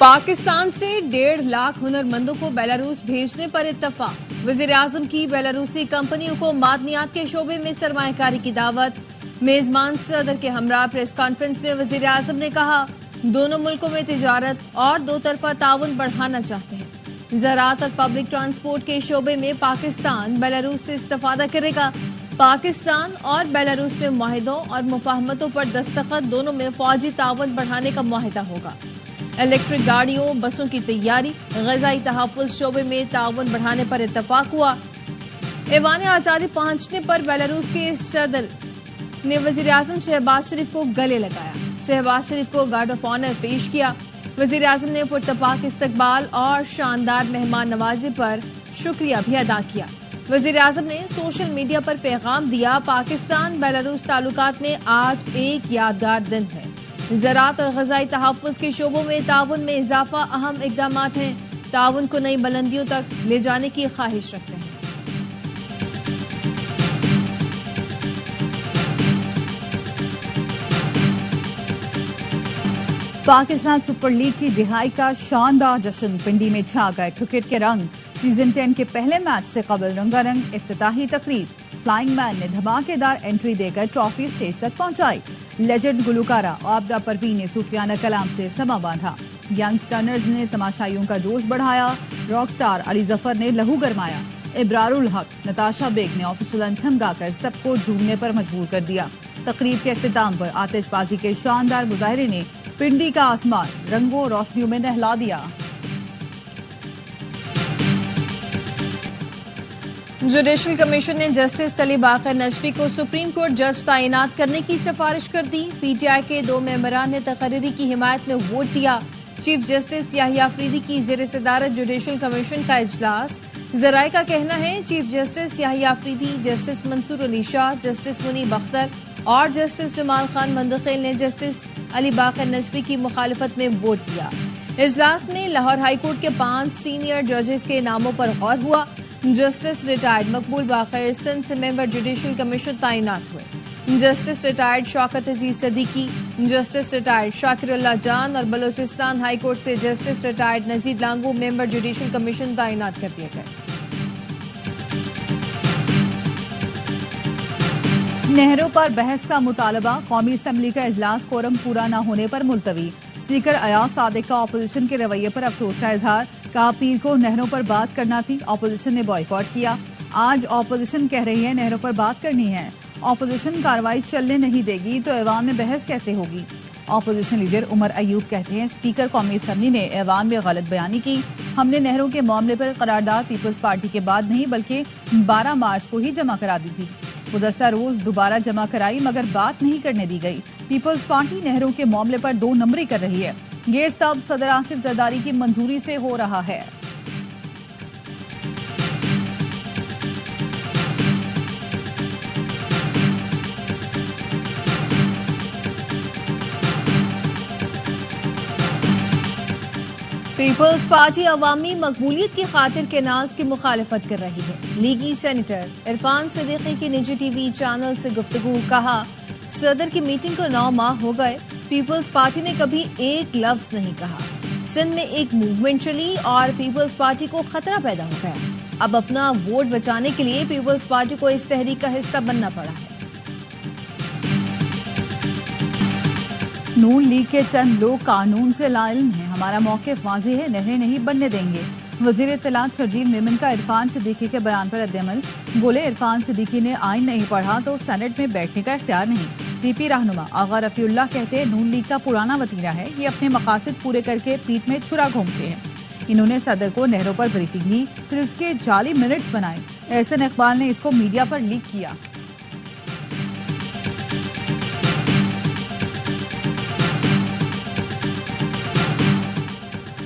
पाकिस्तान से 1.5 लाख हुनरमंदों को बेलारूस भेजने पर इत्तफाक। वज़ीर-ए-आज़म की बेलारूसी कंपनियों को मादनियात के शोबे में सरमायाकारी की दावत। मेजबान सदर के हमरा प्रेस कॉन्फ्रेंस में वज़ीर-ए-आज़म ने कहा, दोनों मुल्कों में तिजारत और दो तरफा ताउन बढ़ाना चाहते हैं। ज़राअत और पब्लिक ट्रांसपोर्ट के शोबे में पाकिस्तान बेलारूस से इस्तेफादा करेगा। पाकिस्तान और बेलारूस में मुआहिदों और मुफाहमतों पर दस्तखत, दोनों में फौजी ताउन बढ़ाने का मुआहिदा होगा। इलेक्ट्रिक गाड़ियों, बसों की तैयारी, ग़ज़ाई तहफ़्फ़ुज़ शोबे में ताउन बढ़ाने पर इत्तफाक हुआ। ऐवान आज़ादी पहुंचने पर बेलारूस के सदर ने वज़ीर-ए-आज़म शहबाज शरीफ को गले लगाया। शहबाज शरीफ को गार्ड ऑफ ऑनर पेश किया। वज़ीर-ए-आज़म ने पुरतपाक इस्तकबाल और शानदार मेहमान नवाजी पर शुक्रिया भी अदा किया। वज़ीर-ए-आज़म ने सोशल मीडिया पर पैगाम दिया, पाकिस्तान बेलारूस ताल्लुकात में आज एक यादगार दिन है। ज़राअत और ग़ज़ाई तहफ़्फ़ुज़ के शोबों में ताउन में इजाफा अहम इक़दामात हैं। ताउन को नई बुलंदियों तक ले जाने की ख्वाहिश रखते हैं। पाकिस्तान सुपर लीग की दिहाई का शानदार जश्न पिंडी में छा गए। क्रिकेट के रंग सीजन 10 के पहले मैच से कबल रंगारंग इफ्तिताही तकरीब। फ्लाइंग मैन ने धमाकेदार एंट्री देकर ट्रॉफी स्टेज तक पहुंचाई। लेजेंड गुलकारा आबदा परवीन ने सूफियाना कलाम से समा बांधा। यंग स्टर्नर्स ने तमाशाइयों का जोश बढ़ाया। रॉक स्टार अली जफर ने लहू गरमाया। इब्रारुल हक, नताशा बेग ने ऑफिशियल एंथम गाकर सबको झूमने पर मजबूर कर दिया। तकरीब के अख्तिताम पर आतिशबाजी के शानदार मुजाहरे ने पिंडी का आसमान रंगों रोशनियों में नहला दिया। जुडिशल कमीशन ने जस्टिस अली बाकर नजफी को सुप्रीम कोर्ट जज तैनात करने की सिफारिश कर दी। पीटीआई के 2 मेंबरान ने तकरीरी की हिमायत में वोट दिया। चीफ जस्टिस याहिया अफरीदी की ज़ेर सदारत जुडिशल कमीशन का इजलास। जराये का कहना है, chief justice Yahya Afridi, justice Mansoor Ali Shah, justice Munib Akhtar और जस्टिस जमाल खान मंदखेल ने जस्टिस अली बाकर नजफी की मुखालिफत में वोट दिया। इजलास में लाहौर हाईकोर्ट के 5 सीनियर जजेस के नामों पर गौर हुआ। जस्टिस रिटायर्ड मकबूल बाकर सिंध से मेंबर जुडिशल कमीशन तैनात हुए। जस्टिस रिटायर्ड शौकत अजीज सदीकी, जस्टिस रिटायर्ड शाकिरुल्लाह जान और बलोचिस्तान हाईकोर्ट से जस्टिस रिटायर्ड नजीर लांगू मेंबर जुडिशल कमीशन तैनात कर दिए गए। नहरों पर बहस का मुतालबा। कौमी असम्बली का इजलास कोरम पूरा न होने पर मुलतवी। स्पीकर अयाज सादिक का अपोजिशन के रवैये पर अफसोस का इजहार। कहा, पीर को नहरों पर बात करना थी, अपोजिशन ने बॉयकॉट किया। आज अपोजिशन कह रही है नहरों पर बात करनी है। अपोजिशन कार्रवाई चलने नहीं देगी तो ऐवान में बहस कैसे होगी। अपोजिशन लीडर उमर अयूब कहते हैं, स्पीकर कौमी असम्बली ने ऐवान में गलत बयानी की। हमने नहरों के मामले पर करारदाद पीपल्स पार्टी के बाद नहीं बल्कि 12 मार्च को ही जमा करा दी थी। गुज़श्ता रोज दोबारा जमा कराई मगर बात नहीं करने दी गई। पीपल्स पार्टी नहरों के मामले पर 2 नंबरी कर रही है। ये सब सदर आसिफ जरदारी की मंजूरी से हो रहा है। पीपल्स पार्टी अवामी मकबूलियत की खातिर केनाल्स की मुखालिफत कर रही है। लीगी सेनेटर इरफान सिद्दीकी की निजी टीवी चैनल से गुफ्तगू। कहा, सदर की मीटिंग को 9 माह हो गए, पीपल्स पार्टी ने कभी एक लफ्ज नहीं कहा। सिंध में एक मूवमेंट चली और पीपल्स पार्टी को खतरा पैदा हो गया। अब अपना वोट बचाने के लिए पीपल्स पार्टी को इस तहरीक का हिस्सा बनना पड़ा है। नून लीग के चंद लोग कानून से लाइल्म हैं। हमारा मौक़िफ़ वाज़ेह है, नहरें नहीं बनने देंगे। वज़ीर इत्तलात शर्जील मेमन का इरफान सिद्दीकी के बयान पर रद्द-ए-अमल। बोले, इरफान सिद्दीकी ने आइन नहीं पढ़ा तो सेनेट में बैठने का इख्तियार नहीं। पीपी रहनुमा आगा रफ़ीउल्लाह कहते हैं, नून लीग का पुराना वतीरा है, ये अपने मकासद पूरे करके पीठ में छुरा घूमते हैं। इन्होंने सदर को नहरों पर ब्रीफिंग दी, फिर उसके जाली मिनट्स बनाए। एहसन इकबाल ने इसको मीडिया पर लीक किया।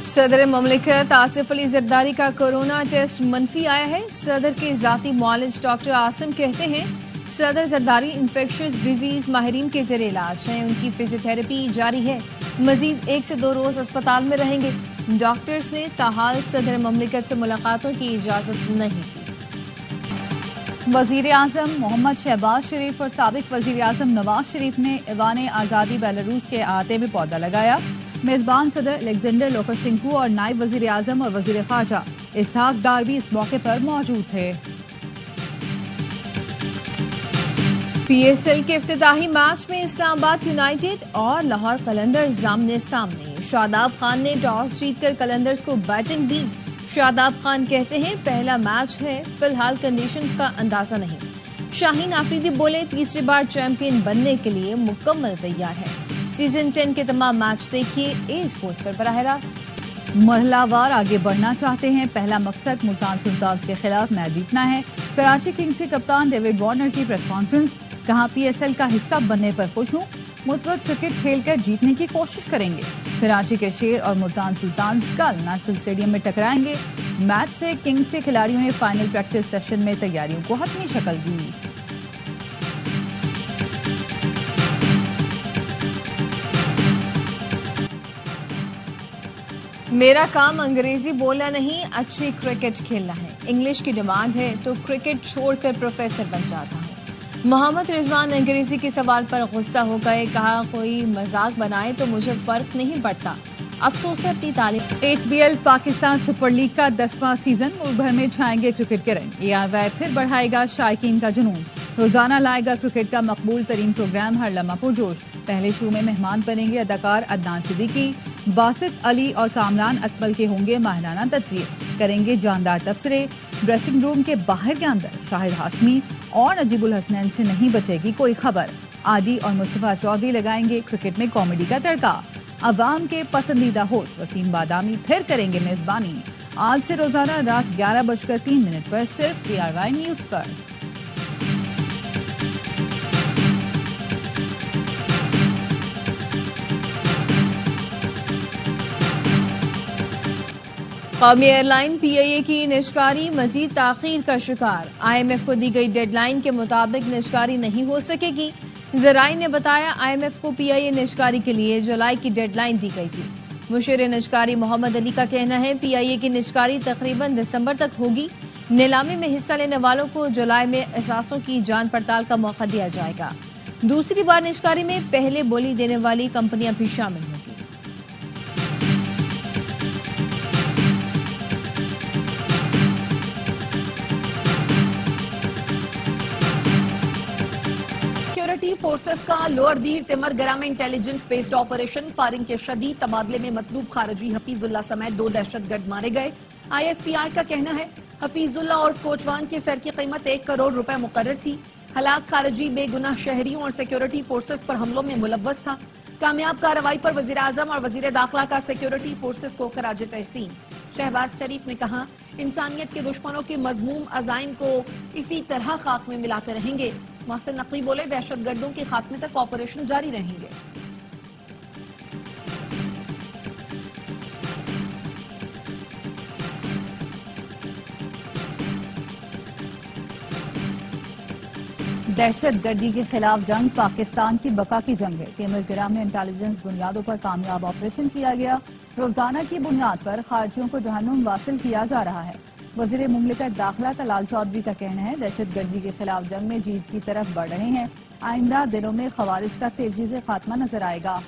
सदर ममलिकत आसिफ अली जरदारी का कोरोना टेस्ट मनफी आया है। सदर के जाती मुआलिज डॉक्टर आसिम कहते हैं, सदर जरदारी इंफेक्शियस डिजीज माहिरीन के ज़ेरे इलाज हैं। उनकी फिजियोथेरेपी जारी है। मजीद 1 से 2 रोज अस्पताल में रहेंगे। डॉक्टर्स ने ताहाल सदर ममलिकत से मुलाकातों की इजाजत नहीं दी। वज़ीर आज़म मोहम्मद शहबाज शरीफ और साबिक वज़ीर आज़म नवाज शरीफ ने ऐवान आज़ादी बेलारूस के अहाते में पौधा लगाया। मेजबान सदर अलेक्जेंडर लुकाशेंको और नायब वजीर आजम और वजीर खारजा इसहाक डार भी इस मौके पर मौजूद थे। PSL के इफ्तिताही मैच में इस्लामाबाद यूनाइटेड और लाहौर कलंदर्स आमने सामने। शादाब खान ने टॉस जीतकर कलंदर्स को बैटिंग दी। शादाब खान कहते हैं पहला मैच है, फिलहाल कंडीशंस का अंदाजा नहीं। शाहीन आफरीदी बोले तीसरी बार चैंपियन बनने के लिए मुकम्मल तैयार है। सीजन 10 के तमाम मैच देखिए ए स्पोर्ट्स पर बराह रास्त। मरहलावार आगे बढ़ना चाहते हैं, पहला मकसद मुल्तान सुल्तान्स के खिलाफ मैच जीतना है। कराची किंग्स के कप्तान डेविड वार्नर की प्रेस कॉन्फ्रेंस, कहा PSL का हिस्सा बनने पर खुश हूँ, मुस्बत क्रिकेट खेलकर जीतने की कोशिश करेंगे। कराची के शेर और मुल्तान सुल्तान्स कल नेशनल स्टेडियम में टकराएंगे। मैच से किंग्स के खिलाड़ियों ने फाइनल प्रैक्टिस सेशन में तैयारियों को हतमी शक्ल दी। मेरा काम अंग्रेजी बोलना नहीं, अच्छी क्रिकेट खेलना है। इंग्लिश की डिमांड है तो क्रिकेट छोड़कर प्रोफेसर बन जाता हूँ। मोहम्मद रिजवान अंग्रेजी के सवाल पर गुस्सा हो गए, कहा कोई मजाक बनाए तो मुझे फर्क नहीं पड़ता, अफसोस है अपनी तालीम। HBL पाकिस्तान सुपर लीग का 10वां सीजन, मुल्क भर में छाएंगे क्रिकेट के रंग। ARY फिर बढ़ाएगा शायकीन का जुनून, रोजाना लाएगा क्रिकेट का मकबूल तरीन प्रोग्राम हर लम्हा पुरजोश। पहले शो में मेहमान बनेंगे अदाकार अदनान सिद्दीकी, बासित अली और कामरान अकमल के होंगे माहिराना तज्जिए, करेंगे जानदार तबसरे। ड्रेसिंग रूम के बाहर के अंदर शाहिद हाशमी और नजीबुल हसनैन से नहीं बचेगी कोई खबर। आदि और मुस्तफा चौधरी लगाएंगे क्रिकेट में कॉमेडी का तड़का। अवाम के पसंदीदा होस्ट वसीम बादामी फिर करेंगे मेजबानी। आज से रोजाना रात 11:03 पर सिर्फ ARY न्यूज पर। कौमी एयरलाइन PIA की निजकारी मजीद ताखीर का शिकार। IMF को दी गई डेडलाइन के मुताबिक निजकारी नहीं हो सकेगी। जराई ने बताया IMF को PIA निजकारी के लिए जुलाई की डेडलाइन दी गई थी। मुशीर निजकारी मोहम्मद अली का कहना है PIA की निजकारी तकरीबन दिसंबर तक होगी। नीलामी में हिस्सा लेने वालों को जुलाई में एहसासों की जांच पड़ताल का मौका दिया जाएगा। दूसरी बार निजकारी में पहले बोली देने वाली कंपनियां भी शामिल होंगी। सिक्योरिटी फोर्सेस का लोअर दीर तिमर गरा में इंटेलिजेंस बेस्ड ऑपरेशन, फायरिंग के शदीद तबादले में मतलूब खारजी हफीजुल्लाह समेत 2 दहशतगर्द मारे गए। ISPR का कहना है हफीजुल्लाह और कोचवान के सर की कीमत 1 करोड़ रुपए मुकर्रर थी। हलाक खारजी बेगुनाह शहरियों और सिक्योरिटी फोर्सेस पर हमलों में मुलव्वस था। कामयाब कार्रवाई पर वजीर आजम और वजीर दाखिला का सिक्योरिटी फोर्सेस को खराज तहसीन। शहबाज शरीफ ने कहा इंसानियत के दुश्मनों के मजमूम अजाइम को इसी तरह खाक में मिलाते रहेंगे। मोहसिन नकवी बोले दहशतगर्दों के खात्मे तक ऑपरेशन जारी रहेंगे। दहशतगर्दी के खिलाफ जंग पाकिस्तान की बका की जंग है। तिमरगिरा में इंटेलिजेंस बुनियादों पर कामयाब ऑपरेशन किया गया। रोजाना की बुनियाद पर खारजियों को जहन्नुम वासिल किया जा रहा है। वजीर मुमलिकत दाखिला तलाल चौधरी का कहना है दहशतगर्दी के खिलाफ जंग में जीत की तरफ बढ़ रहे हैं। आइंदा दिनों में खवारिज का तेजी से खात्मा नजर आएगा।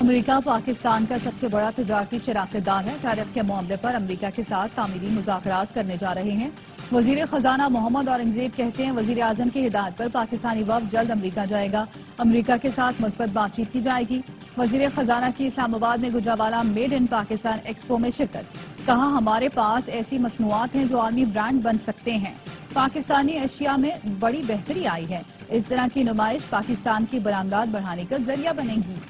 अमेरिका पाकिस्तान का सबसे बड़ा तिजारती शराकतदार है। टैरिफ के मामले पर अमेरिका के साथ तामीरी मुज़ाकरात करने जा रहे हैं। वजीर खजाना मोहम्मद औरंगजेब कहते हैं वजीर आजम की हिदायत पर पाकिस्तानी वफ्द जल्द अमेरिका जाएगा। अमेरिका के साथ मुस्बत बातचीत की जाएगी। वजीर खजाना की इस्लामाबाद में Gujranwala made in Pakistan expo में शिरकत। कहा हमारे पास ऐसी मसनूआत हैं जो आर्मी ब्रांड बन सकते हैं। पाकिस्तानी एशिया में बड़ी बेहतरी आई है। इस तरह की नुमाइश पाकिस्तान की बरामदात बढ़ाने का जरिया बनेगी।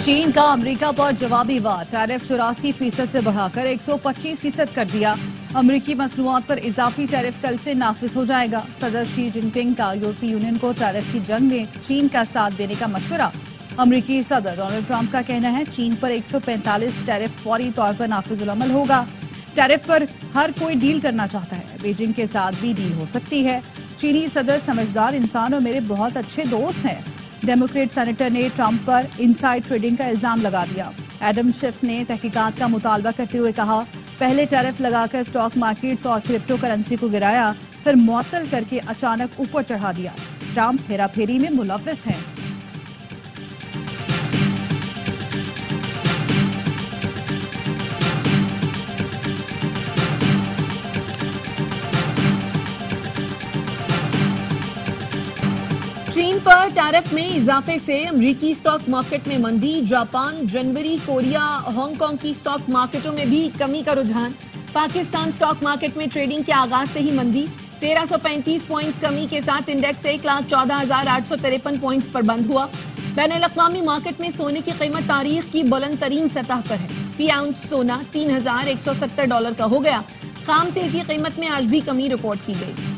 चीन का अमेरिका पर जवाबी वार, टैरिफ 84% से बढ़ाकर 125% कर दिया। अमेरिकी मसनूआत पर इजाफी टैरिफ कल से नाफिज हो जाएगा। सदर शी जिनपिंग का यूरोपीय यूनियन को टैरिफ की जंग में चीन का साथ देने का मशवरा। अमेरिकी सदर डोनाल्ड ट्रंप का कहना है चीन पर 145 टैरिफ फौरी तौर पर नाफिजुल अमल होगा। टैरिफ पर हर कोई डील करना चाहता है, बीजिंग के साथ भी डील हो सकती है। चीनी सदर समझदार इंसान और मेरे बहुत अच्छे दोस्त हैं। डेमोक्रेट सेनेटर ने ट्रंप पर इनसाइड ट्रेडिंग का इल्जाम लगा दिया। एडम शिफ ने तहकीकात का मुतालबा करते हुए कहा, पहले टैरिफ लगाकर स्टॉक मार्केट्स और क्रिप्टो करेंसी को गिराया, फिर मुअत्तल करके अचानक ऊपर चढ़ा दिया। ट्रंप हेराफेरी में मुलव्विस हैं। चीन पर टैरिफ में इजाफे से अमरीकी स्टॉक मार्केट में मंदी, जापान, जनवरी, कोरिया, हांगकांग की स्टॉक मार्केटों में भी कमी का रुझान। पाकिस्तान स्टॉक मार्केट में ट्रेडिंग के आगाज से ही मंदी, 1335 पॉइंट्स कमी के साथ इंडेक्स 1,14,853 पॉइंट्स पर बंद हुआ। बैनुल-अक़वामी मार्केट में सोने की कीमत तारीख की बुलंद तरीन सतह पर है। फी आउंस सोना $3,170 का हो गया। खाम तेल की कीमत में आज भी कमी रिकॉर्ड की गई।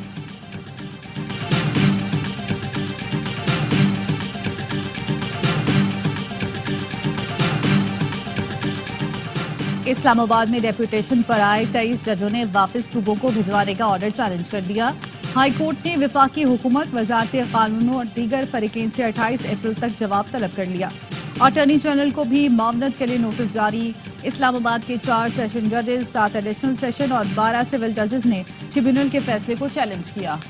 इस्लामाबाद में डेपुटेशन पर आए 23 जजों ने वापस सूबों को भिजवाने का ऑर्डर चैलेंज कर दिया। हाईकोर्ट ने विफाकी हुकूमत, वजारत कानून और दीगर फरीकें से 28 अप्रैल तक जवाब तलब कर लिया। अटॉर्नी जनरल को भी मामलत के लिए नोटिस जारी। इस्लामाबाद के 4 सेशन जजेस, 7 एडिशनल सेशन और 12 सिविल जजेस ने ट्रिब्यूनल के फैसले को चैलेंज किया।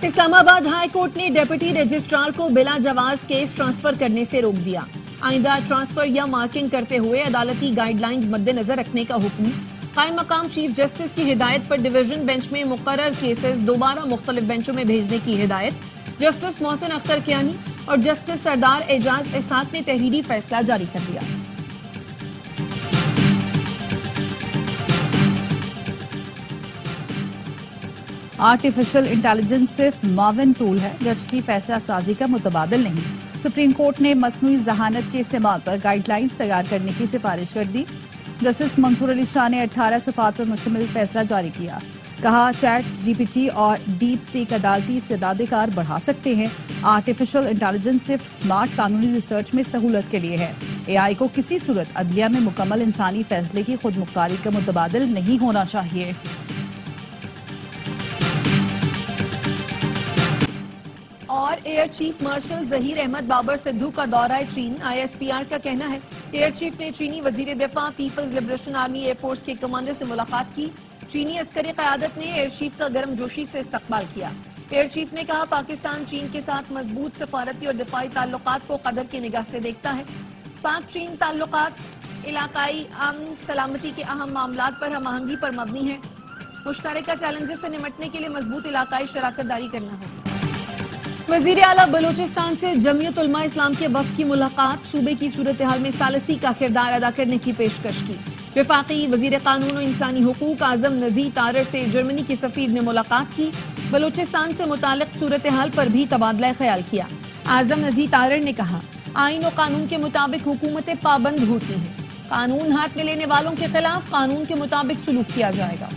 इस्लामाबाद हाई कोर्ट ने डेप्यूटी रजिस्ट्रार को बिला जवाज केस ट्रांसफर करने से रोक दिया। आइंदा ट्रांसफर या मार्किंग करते हुए अदालती गाइडलाइंस मद्देनजर रखने का हुक्म। कायम मकाम चीफ जस्टिस की हिदायत पर डिवीजन बेंच में मुकर्रर केसेस दोबारा मुख्तलिफ बेंचों में भेजने की हिदायत। जस्टिस मोहसिन अख्तर कियानी और जस्टिस सरदार एजाज इसहाक ने तहरीरी फैसला जारी कर दिया। आर्टिफिशियल इंटेलिजेंस सिर्फ माविन टूल है, जज की फैसला साजी का मुतबादिल नहीं। सुप्रीम कोर्ट ने मसनूई जहानत के इस्तेमाल पर गाइडलाइंस तैयार करने की सिफारिश कर दी। जस्टिस मंसूर अली शाह ने 18 सफ़ात पर मुश्तमिल फैसला जारी किया। कहा, चैट जीपीटी और डीप सीक अदालती इस्तेदाद-ए-कार बढ़ा सकते हैं। आर्टिफिशियल इंटेलिजेंस सिर्फ स्मार्ट कानूनी रिसर्च में सहूलत के लिए है। एआई को किसी सूरत अदलिया में मुकम्मल इंसानी फैसले की खुद मुख्तारी का मुतबादिल नहीं होना चाहिए। और air chief marshal Zaheer Ahmed Babar Sidhu का दौरा चीन। आईएसपीआर का कहना है, एयर चीफ ने चीनी वजीर दिफा पीपल्स लिबरेशन आर्मी एयरफोर्स के कमांडर से मुलाकात की। चीनी अस्करी क़यादत ने एयर चीफ का गर्मजोशी से इस्तकबाल किया। एयर चीफ ने कहा, पाकिस्तान चीन के साथ मजबूत सफारती और दिफाई ताल्लुकात को कदर की निगाह से देखता है। पाक चीन ताल्लुकात इलाकाई अमन सलामती के अहम मामलात पर हम आहंगी पर मबनी है। मुश्तरका चैलेंजेस से निपटने के लिए मजबूत इलाकाई शराकत दारी करना होगी। वजीर आला बलूचिस्तान से जमीयत उलमा इस्लाम के वफ्द की मुलाकात। सूबे की सूरत हाल में सालसी का किरदार अदा करने की पेशकश की। वफाकी वजीर कानून और इंसानी हुकूक आजम नज़ीर तारर से जर्मनी के सफीर ने मुलाकात की। बलूचिस्तान से मुतालिक सूरत हाल पर भी तबादला ख्याल किया। आजम नज़ीर तारर ने कहा, आइन और कानून के मुताबिक हुकूमतें पाबंद होती हैं। कानून हाथ में लेने वालों के खिलाफ कानून के मुताबिक सुलूक किया जाएगा।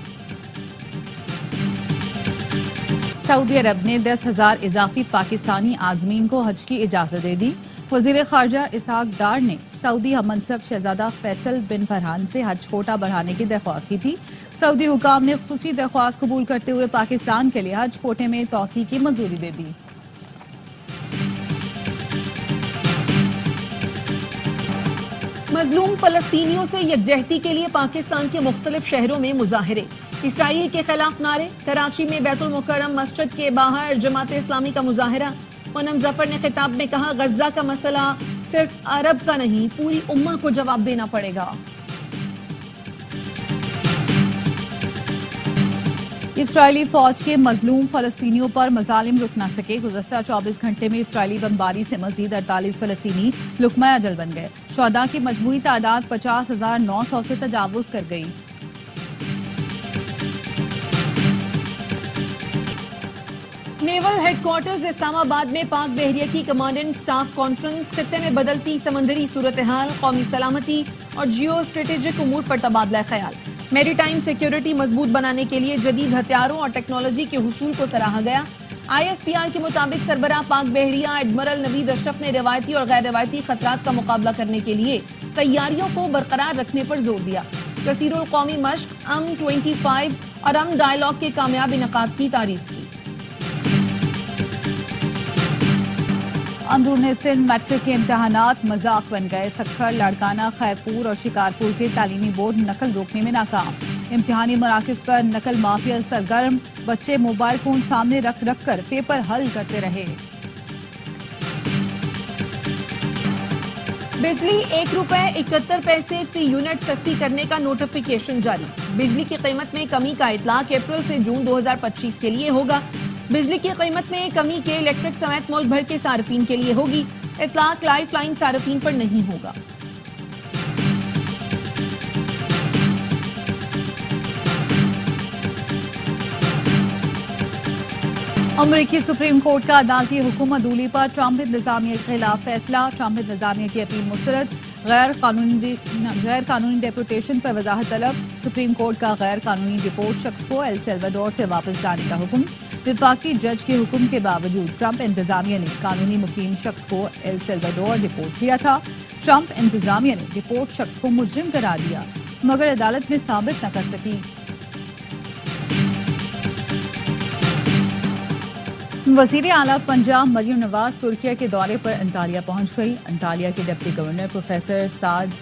सऊदी अरब ने 10,000 इजाफी पाकिस्तानी आजमीन को हज की इजाजत दे दी। वजीर खारजा इसहाक डार ने सऊदी हमनसब शहजादा फैसल बिन फरहान से हज कोटा बढ़ाने की दरख्वास्त की थी। सऊदी हुकाम ने खुसूसी दरख्वास्त कबूल करते हुए पाकिस्तान के लिए हज कोटे में तौसी की मंजूरी दे दी। मजलूम फलस्तीनियों से यकजहती के लिए पाकिस्तान के मुख्तलिफ शहरों में मुजाहिरे। इसराइल के खिलाफ नारे। कराची में बैतुल मुकर्रम मस्जिद के बाहर जमात इस्लामी का मुजाहिरा। पूनम जफर ने खिताब में कहा, गज्जा का मसला सिर्फ अरब का नहीं, पूरी उम्मा को जवाब देना पड़ेगा। इसराइली फौज के मजलूम फलस्तीनियों पर मजालिम रुक न सके। गुज़श्ता 24 घंटे में इसराइली बमबारी से मजीद 48 फलस्तीनी लुकमा अजल बन गए। शुहदा की मजमूई तादाद 50,900 से तजावुज कर गई। नेवल हेडक्वार्टर्स इस्लामाबाद में पाक बहरिया की कमांडेंट स्टाफ कॉन्फ्रेंस। खित्ते में बदलती समंदरी सूरत हाल, कौमी सलामती और जियो स्ट्रेटेजिक उमूर पर तबादला ख्याल। मैरीटाइम सिक्योरिटी मजबूत बनाने के लिए जदीद हथियारों और टेक्नोलॉजी के हुसूल को सराहा गया। आईएसपीआर के मुताबिक सरबराह पाक बहरिया एडमिरल नवीद अशरफ ने रिवायती और गैर रिवायती खतरात का मुकाबला करने के लिए तैयारियों को बरकरार रखने पर जोर दिया। कसीरुल कौमी मश्क M25 और डायलॉग के कामयाब इनकाद की तारीफ की। अंदरूनी सिंध मैट्रिक के इम्तहानात मजाक बन गए। सक्खर, लाड़काना, खैरपुर और शिकारपुर के तालीमी बोर्ड नकल रोकने में नाकाम। इम्तिहानी मराकज पर नकल माफिया सरगर्म, बच्चे मोबाइल फोन सामने रख रख कर पेपर हल करते रहे। बिजली ₹1.71 फी यूनिट सस्ती करने का नोटिफिकेशन जारी। बिजली की कीमत में कमी का इतलाक अप्रैल से जून 2025 के लिए होगा। बिजली की कीमत में कमी के इलेक्ट्रिक समेत मुल्क भर के सार्फिन के लिए होगी। इतलाक लाइफ लाइन सार्फिन पर नहीं होगा। अमरीकी सुप्रीम कोर्ट का अदालती हुक्म अदूली पर ट्रंप इंतजामिया के खिलाफ फैसला। ट्रंप इंतजामिया की अपील मुस्तरद। गैर कानूनी डेपुटेशन पर वजाहत तलब। सुप्रीम कोर्ट का गैर कानूनी डिपोर्ट शख्स को एल सल्वाडोर से वापस लाने का हुक्म। विफाकी जज के हुक्म के बावजूद ट्रंप इंतजामिया ने कानूनी मुकीम शख्स को एल सल्वाडोर डिपोर्ट किया था। ट्रंप इंतजामिया ने डिपोर्ट शख्स को मुजरिम करार दिया, मगर अदालत में साबित न कर सकी। वजीर आला पंजाब मरियम नवाज तुर्किया के दौरे पर अंतालिया पहुंच गई। अंतालिया के डिप्टी गवर्नर प्रोफेसर साद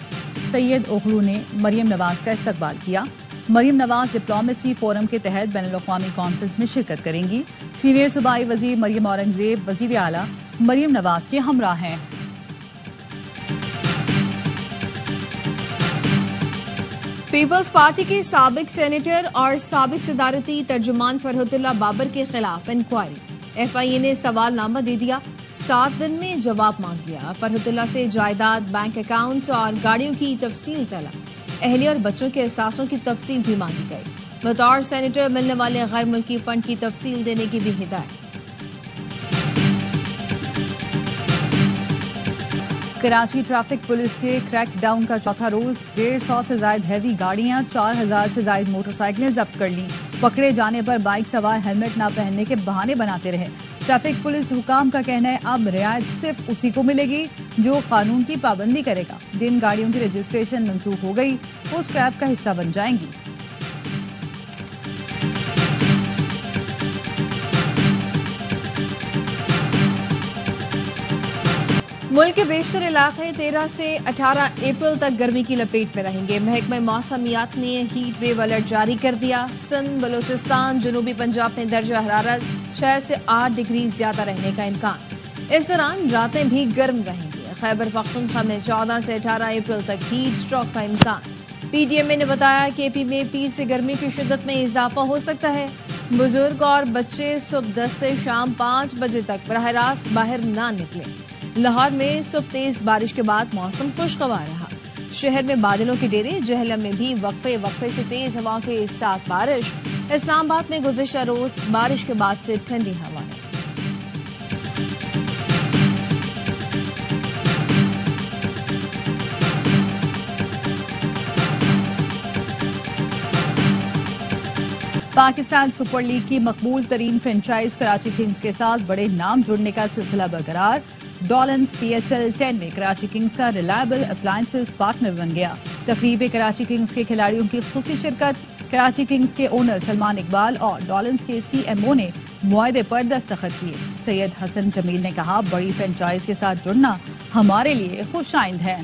सैयद ओगलू ने मरियम नवाज का इस्तकबाल किया। मरियम नवाज डिप्लोमेसी फोरम के तहत बैनुल-अक़वामी कॉन्फ्रेंस में शिरकत करेंगी। सीनियर सूबाई वजीर मरियम औरंगजेब वजीर आला मरियम नवाज के हमरा हैं। पीपल्स पार्टी के साबिक सेनेटर और साबिक सदारती तर्जुमान फरहतुल्लाह बाबर के खिलाफ इंक्वायरी। FIA ने सवालनामा दे दिया, 7 दिन में जवाब मांग लिया। फरहतुल्लाह से जायदाद, बैंक अकाउंट और गाड़ियों की तफसील तलब। अहलिया और बच्चों के एहसासों की तफसील भी मांगी गई। बतौर सेनेटर मिलने वाले गैर मुल्की फंड की तफसील देने की भी हिदायत। कराची ट्रैफिक पुलिस के क्रैकडाउन का चौथा रोज 150 से ज्यादा हैवी गाड़ियां, 4000 से ज्यादा मोटरसाइकिलें जब्त कर ली। पकड़े जाने पर बाइक सवार हेलमेट न पहनने के बहाने बनाते रहे। ट्रैफिक पुलिस हुकाम का कहना है अब रियायत सिर्फ उसी को मिलेगी जो कानून की पाबंदी करेगा। जिन गाड़ियों की रजिस्ट्रेशन मंसूख हो गई वो स्क्रैप का हिस्सा बन जाएंगी। मुल्क के बेशतर इलाके 13 से 18 अप्रैल तक गर्मी की लपेट में रहेंगे। महकमा मौसमियात ने हीट वेव अलर्ट जारी कर दिया। सिंध, बलूचिस्तान, जनूबी पंजाब में दर्जा हरारत 6 से 8 डिग्री ज्यादा रहने का इम्कान। इस दौरान रातें भी गर्म रहेंगी। खैबर पख्तूनख्वा में 14 से 18 अप्रैल तक हीट स्ट्रोक का इम्कान। PDMA ने बताया कि AP में पीर से गर्मी की शिद्दत में इजाफा हो सकता है। बुजुर्ग और बच्चे सुबह 10 से शाम 5 बजे तक बराह रास्त बाहर ना निकले। लाहौर में सुबह तेज बारिश के बाद मौसम खुशगवार रहा। शहर में बादलों के डेरे। जहलम में भी वक्फे से तेज हवा के साथ बारिश। इस्लामाबाद में गुज़िश्ता रोज बारिश के बाद से ठंडी हवाएं। पाकिस्तान सुपर लीग की मकबूल तरीन फ्रेंचाइज कराची किंग्स के साथ बड़े नाम जुड़ने का सिलसिला बरकरार। डॉलन्स PSL 10 में कराची किंग्स का रिलायबल अप्लायंसेस पार्टनर बन गया। तकरीब में कराची किंग्स के खिलाड़ियों की खुसूसी शिरकत। कराची किंग्स के ओनर सलमान इकबाल और डॉलन्स के CMO ने मुआहदे पर दस्तखत किए। सैयद हसन जमील ने कहा, बड़ी फ्रेंचाइज के साथ जुड़ना हमारे लिए खुश आइंद है।